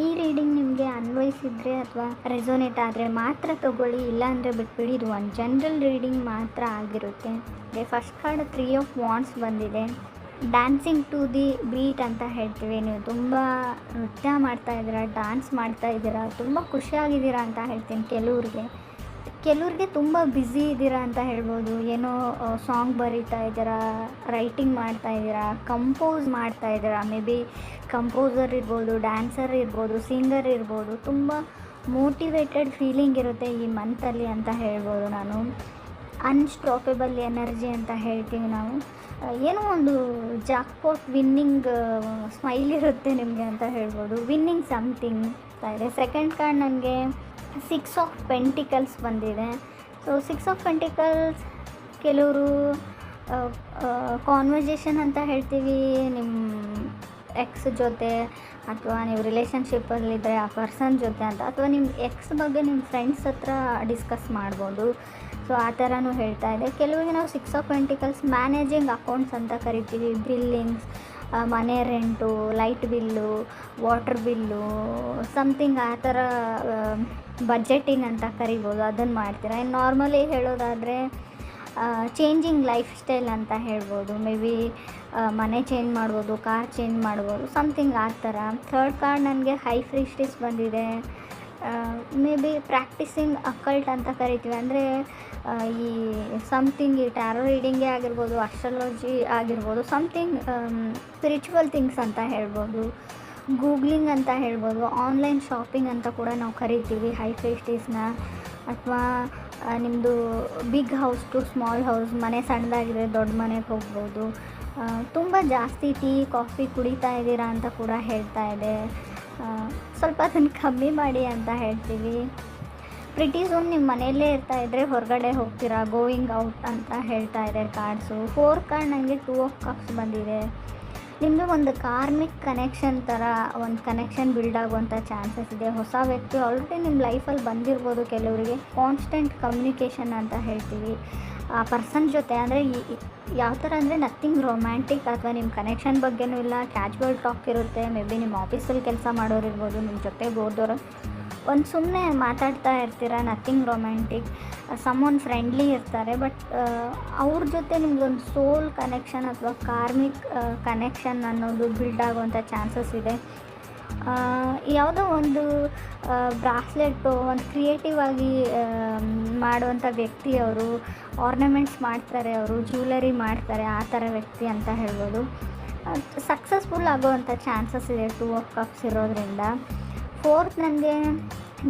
ಈ ರೀಡಿಂಗ್ ನಿಮಗೆ ಅನ್ವಯಿಸಿದರೆ ಅಥವಾ ರೆಸೊನೇಟ್ ಆದರೆ ಮಾತ್ರ ತೊಗೊಳ್ಳಿ, ಇಲ್ಲಾಂದರೆ ಬಿಟ್ಬಿಡಿ. ಇದು ಒಂದು ಜನರಲ್ ರೀಡಿಂಗ್ ಮಾತ್ರ ಆಗಿರುತ್ತೆ. ಫಸ್ಟ್ ಕಾರ್ಡ್ 3 ಆಫ್ ವಾಂಡ್ಸ್ ಬಂದಿದೆ. ಡ್ಯಾನ್ಸಿಂಗ್ ಟು ದಿ ಬೀಟ್ ಅಂತ ಹೇಳ್ತೀವಿ. ನೀವು ತುಂಬ ನೃತ್ಯ ಮಾಡ್ತಾಯಿದ್ದೀರಾ, ಡ್ಯಾನ್ಸ್ ಮಾಡ್ತಾಯಿದ್ದೀರಾ, ತುಂಬ ಖುಷಿಯಾಗಿದ್ದೀರಾ ಅಂತ ಹೇಳ್ತೀನಿ. ಕೆಲವ್ರಿಗೆ ತುಂಬ ಬ್ಯುಸಿ ಇದ್ದೀರಾ ಅಂತ ಹೇಳ್ಬೋದು. ಏನೋ ಸಾಂಗ್ ಬರೀತಾ ಇದ್ದೀರಾ, ರೈಟಿಂಗ್ ಮಾಡ್ತಾಯಿದ್ದೀರಾ, ಕಂಪೋಸ್ ಮಾಡ್ತಾಯಿದ್ದೀರಾ. ಮೇ ಬಿ ಕಂಪೋಸರ್ ಇರ್ಬೋದು, ಡ್ಯಾನ್ಸರ್ ಇರ್ಬೋದು, ಸಿಂಗರ್ ಇರ್ಬೋದು. ತುಂಬ ಮೋಟಿವೇಟೆಡ್ ಫೀಲಿಂಗ್ ಇರುತ್ತೆ ಈ ಮಂತಲ್ಲಿ ಅಂತ ಹೇಳ್ಬೋದು ನಾನು. ಅನ್ಸ್ಟಾಪಬಲ್ ಎನರ್ಜಿ ಅಂತ ಹೇಳ್ತೀವಿ ನಾವು. ಏನೋ ಒಂದು ಜಾಕ್ಪಾಟ್ ವಿನ್ನಿಂಗ್ ಸ್ಮೈಲ್ ಇರುತ್ತೆ ನಿಮಗೆ ಅಂತ ಹೇಳ್ಬೋದು. ವಿನ್ನಿಂಗ್ ಸಮಥಿಂಗ್ ಇದೆ. ಸೆಕೆಂಡ್ ಕಾರ್ಡ್ ನನಗೆ 6 ಆಫ್ ಪೆಂಟಿಕಲ್ಸ್ ಬಂದಿದೆ. ಸೊ 6 ಆಫ್ ಪೆಂಟಿಕಲ್ಸ್ ಕೆಲವರು ಕಾನ್ವರ್ಜೇಷನ್ ಅಂತ ಹೇಳ್ತೀವಿ ನಿಮ್ಮ ಎಕ್ಸ್ ಜೊತೆ, ಅಥವಾ ನೀವು ರಿಲೇಷನ್ಶಿಪ್ಪಲ್ಲಿದ್ದರೆ ಆ ಪರ್ಸನ್ ಜೊತೆ ಅಂತ, ಅಥವಾ ನಿಮ್ಮ ಎಕ್ಸ್ ಬಗ್ಗೆ ನಿಮ್ಮ ಫ್ರೆಂಡ್ಸ್ ಹತ್ರ ಡಿಸ್ಕಸ್ ಮಾಡ್ಬೋದು. ಸೊ ಆ ಥರನೂ ಹೇಳ್ತಾ ಇದೆ. ಕೆಲವರಿಗೆ ನಾವು 6 ಆಫ್ ಪೆಂಟಿಕಲ್ಸ್ ಮ್ಯಾನೇಜಿಂಗ್ ಅಕೌಂಟ್ಸ್ ಅಂತ ಕರಿತೀವಿ. ಬಿಲ್ಲಿಂಗ್ಸ್, ಮನೆ rent, light bill, water bill, something ಆ ಥರ ಬಜೆಟಿಂಗ್ ಅಂತ ಕರಿಬೋದು. ಅದನ್ನು ಮಾಡ್ತೀರಾ. ಇನ್ನು ನಾರ್ಮಲಿ ಹೇಳೋದಾದರೆ ಚೇಂಜಿಂಗ್ ಲೈಫ್ ಸ್ಟೈಲ್ ಅಂತ ಹೇಳ್ಬೋದು. ಮೇ ಬಿ ಮನೆ ಚೇಂಜ್ ಮಾಡ್ಬೋದು, ಕಾರ್ ಚೇಂಜ್ ಮಾಡ್ಬೋದು, ಸಮಥಿಂಗ್ ಆ ಥರ. ಥರ್ಡ್ ಕಾರ್ಡ್ ನನಗೆ ಹೈ ಪ್ರೀಸ್ಟೆಸ್ ಬಂದಿದೆ. ಮೇ ಬಿ ಪ್ರಾಕ್ಟೀಸಿಂಗ್ ಅಕಲ್ಟ್ ಅಂತ ಕರಿತೀವಿ. ಅಂದರೆ ಈ ಸಮಥಿಂಗ್ ಈ ಟ್ಯಾರೋ ರೀಡಿಂಗೇ ಆಗಿರ್ಬೋದು, ಅಸ್ಟ್ರಾಲಜಿ ಆಗಿರ್ಬೋದು, ಸಮಥಿಂಗ್ ಸ್ಪಿರಿಚುವಲ್ ಥಿಂಗ್ಸ್ ಅಂತ ಹೇಳ್ಬೋದು, ಗೂಗ್ಲಿಂಗ್ ಅಂತ ಹೇಳ್ಬೋದು, ಆನ್ಲೈನ್ ಶಾಪಿಂಗ್ ಅಂತ ಕೂಡ ನಾವು ಕರಿತೀವಿ ಹೈ ಪ್ರೀಸ್ಟೆಸ್ನ. ಅಥವಾ ನಿಮ್ಮದು big house to small house, ಮನೆ ಸಣ್ಣದಾಗಿದ್ರೆ ದೊಡ್ಡ ಮನೆಗೆ ಹೋಗ್ಬೋದು. ತುಂಬ ಜಾಸ್ತಿ ಟೀ ಕಾಫಿ ಕುಡಿತಾ ಇದ್ದೀರಾ ಅಂತ ಕೂಡ ಹೇಳ್ತಾ ಇದೆ. ಸ್ವಲ್ಪ ಅದನ್ನು ಕಮ್ಮಿ ಮಾಡಿ ಅಂತ ಹೇಳ್ತೀವಿ. ಪ್ರಿಟಿ ಝೋನ್ ನಿಮ್ಮ ಮನೆಯಲ್ಲೇ ಇರ್ತಾಯಿದ್ರೆ ಹೊರಗಡೆ ಹೋಗ್ತೀರಾ, ಗೋಯಿಂಗ್ ಔಟ್ ಅಂತ ಹೇಳ್ತಾ ಇದೆ ಕಾರ್ಡ್ಸು. 4 ಕಾರ್ಡ್ ನನಗೆ 2 ಆಫ್ ಕಪ್ಸ್ ಬಂದಿದೆ. ನಿಮ್ಮದು ಒಂದು ಕಾರ್ಮಿಕ್ ಕನೆಕ್ಷನ್ ಥರ ಒಂದು ಕನೆಕ್ಷನ್ ಬಿಲ್ಡ್ ಆಗುವಂಥ ಚಾನ್ಸಸ್ ಇದೆ. ಹೊಸ ವ್ಯಕ್ತಿ ಆಲ್ರೆಡಿ ನಿಮ್ಮ ಲೈಫಲ್ಲಿ ಬಂದಿರ್ಬೋದು. ಕೆಲವರಿಗೆ ಕಾನ್ಸ್ಟೆಂಟ್ ಕಮ್ಯುನಿಕೇಷನ್ ಅಂತ ಹೇಳ್ತೀವಿ ಆ ಪರ್ಸನ್ ಜೊತೆ. ಅಂದರೆ ಯಾವ ಥರ ಅಂದರೆ ನಥಿಂಗ್ ರೊಮ್ಯಾಂಟಿಕ್ ಅಥವಾ ನಿಮ್ಮ ಕನೆಕ್ಷನ್ ಬಗ್ಗೆನೂ ಇಲ್ಲ, ಕ್ಯಾಜುವಲ್ ಟಾಕ್ ಇರುತ್ತೆ. ಮೇ ಬಿ ನಿಮ್ಮ ಆಫೀಸಲ್ಲಿ ಕೆಲಸ ಮಾಡೋರು ಇರ್ಬೋದು, ನಿಮ್ಮ ಜೊತೆಗೆ ಓದೋರು ಒಂದು ಸುಮ್ಮನೆ ಮಾತಾಡ್ತಾ ಇರ್ತೀರ, ನಥಿಂಗ್ ರೊಮ್ಯಾಂಟಿಕ್. ಸಮ್ಮೊನ್ ಫ್ರೆಂಡ್ಲಿ ಇರ್ತಾರೆ, ಬಟ್ ಅವ್ರ ಜೊತೆ ನಿಮ್ದೊಂದು ಸೋಲ್ ಕನೆಕ್ಷನ್ ಅಥವಾ ಕಾರ್ಮಿಕ್ ಕನೆಕ್ಷನ್ ಅನ್ನೋದು ಬಿಲ್ಡ್ ಆಗುವಂಥ ಚಾನ್ಸಸ್ ಇದೆ. ಯಾವುದೋ ಒಂದು ಬ್ರಾಸ್ಲೆಟು ಒಂದು ಕ್ರಿಯೇಟಿವ್ ಆಗಿ ಮಾಡುವಂಥ ವ್ಯಕ್ತಿ ಅವರು, ಆರ್ನಮೆಂಟ್ಸ್ ಮಾಡ್ತಾರೆ, ಅವರು ಜ್ಯುವೆಲರಿ ಮಾಡ್ತಾರೆ, ಆ ಥರ ವ್ಯಕ್ತಿ ಅಂತ ಹೇಳ್ಬೋದು. ಸಕ್ಸಸ್ಫುಲ್ ಆಗುವಂಥ ಚಾನ್ಸಸ್ ಇದೆ 2 ಆಫ್ ಕಪ್ಸ್ ಇರೋದ್ರಿಂದ. 4th ನನಗೆ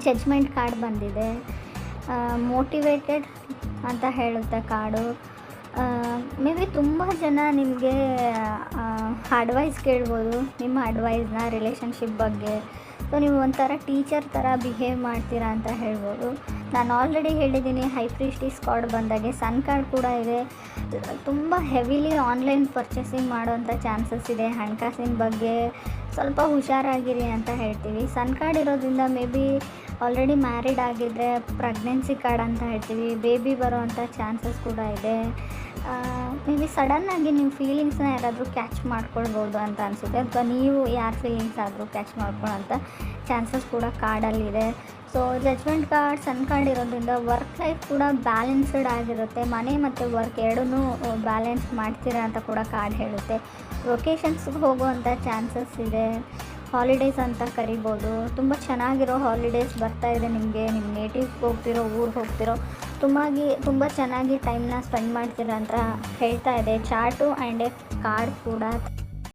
ಜಡ್ಜ್ಮೆಂಟ್ ಕಾರ್ಡ್ ಬಂದಿದೆ. ಮೋಟಿವೇಟೆಡ್ ಅಂತ ಹೇಳುತ್ತೆ ಕಾರ್ಡು. ಮೇ ಬಿ ತುಂಬ ಜನ ನಿಮಗೆ ಅಡ್ವೈಸ್ ಕೇಳ್ಬೋದು, ನಿಮ್ಮ ಅಡ್ವೈಸ್ನ ರಿಲೇಷನ್ಶಿಪ್ ಬಗ್ಗೆ. ಸೊ ನೀವು ಒಂಥರ ಟೀಚರ್ ಥರ ಬಿಹೇವ್ ಮಾಡ್ತೀರಾ ಅಂತ ಹೇಳ್ಬೋದು. ನಾನು ಆಲ್ರೆಡಿ ಹೇಳಿದ್ದೀನಿ ಹೈ ಪ್ರೀಸ್ಟೆಸ್ ಕಾರ್ಡ್ ಬಂದಾಗೆ ಸನ್ ಕಾರ್ಡ್ ಕೂಡ ಇದೆ. ತುಂಬ ಹೆವಿಲಿ ಆನ್ಲೈನ್ ಪರ್ಚೇಸಿಂಗ್ ಮಾಡೋವಂಥ ಚಾನ್ಸಸ್ ಇದೆ. ಹಣಕಾಸಿನ ಬಗ್ಗೆ ಸ್ವಲ್ಪ ಹುಷಾರಾಗಿರಿ ಅಂತ ಹೇಳ್ತೀವಿ. ಸನ್ ಕಾರ್ಡ್ ಇರೋದ್ರಿಂದ ಮೇ ಬಿ ಆಲ್ರೆಡಿ ಮ್ಯಾರಿಡ್ ಆಗಿದ್ದರೆ ಪ್ರೆಗ್ನೆನ್ಸಿ ಕಾರ್ಡ್ ಅಂತ ಹೇಳ್ತೀವಿ. ಬೇಬಿ ಬರೋವಂಥ ಚಾನ್ಸಸ್ ಕೂಡ ಇದೆ. ಮೇ ಬಿ ಸಡನ್ನಾಗಿ ನಿಮ್ಮ ಫೀಲಿಂಗ್ಸ್ನ ಯಾರಾದರೂ ಕ್ಯಾಚ್ ಮಾಡ್ಕೊಳ್ಬೋದು ಅಂತ ಅನಿಸುತ್ತೆ, ಅಥವಾ ನೀವು ಯಾರ ಫೀಲಿಂಗ್ಸ್ ಆದರೂ ಕ್ಯಾಚ್ ಮಾಡ್ಕೊಳ್ಳೋಂಥ ಚಾನ್ಸಸ್ ಕೂಡ ಕಾರ್ಡಲ್ಲಿದೆ. So judgement card, sun card ಇರೋದ್ರಿಂದ ವರ್ಕ್ ಲೈಫ್ ಕೂಡ ಬ್ಯಾಲೆನ್ಸ್ಡ್ ಆಗಿರುತ್ತೆ. ಮನೆ ಮತ್ತು ವರ್ಕ್ ಎರಡೂ ಬ್ಯಾಲೆನ್ಸ್ ಮಾಡ್ತೀರಾ ಅಂತ ಕೂಡ ಕಾರ್ಡ್ ಹೇಳುತ್ತೆ. ಲೊಕೇಶನ್ಸ್ಗೆ ಹೋಗುವಂಥ ಚಾನ್ಸಸ್ ಇದೆ. ಹಾಲಿಡೇಸ್ ಅಂತ ಕರಿಬೋದು. ತುಂಬ ಚೆನ್ನಾಗಿರೋ ಹಾಲಿಡೇಸ್ ಬರ್ತಾಯಿದೆ ನಿಮಗೆ. ನಿಮ್ಮ ನೇಟಿವ್ಗೆ ಹೋಗ್ತಿರೋ, ಊರಿಗೆ ಹೋಗ್ತಿರೋ, ತುಂಬ ಚೆನ್ನಾಗಿ ಟೈಮ್ನ ಸ್ಪೆಂಡ್ ಮಾಡ್ತೀರಾ ಅಂತ ಹೇಳ್ತಾ ಇದೆ ಚಾರ್ಟು ಆ್ಯಂಡ್ ಎ ಕಾರ್ಡ್ ಕೂಡ.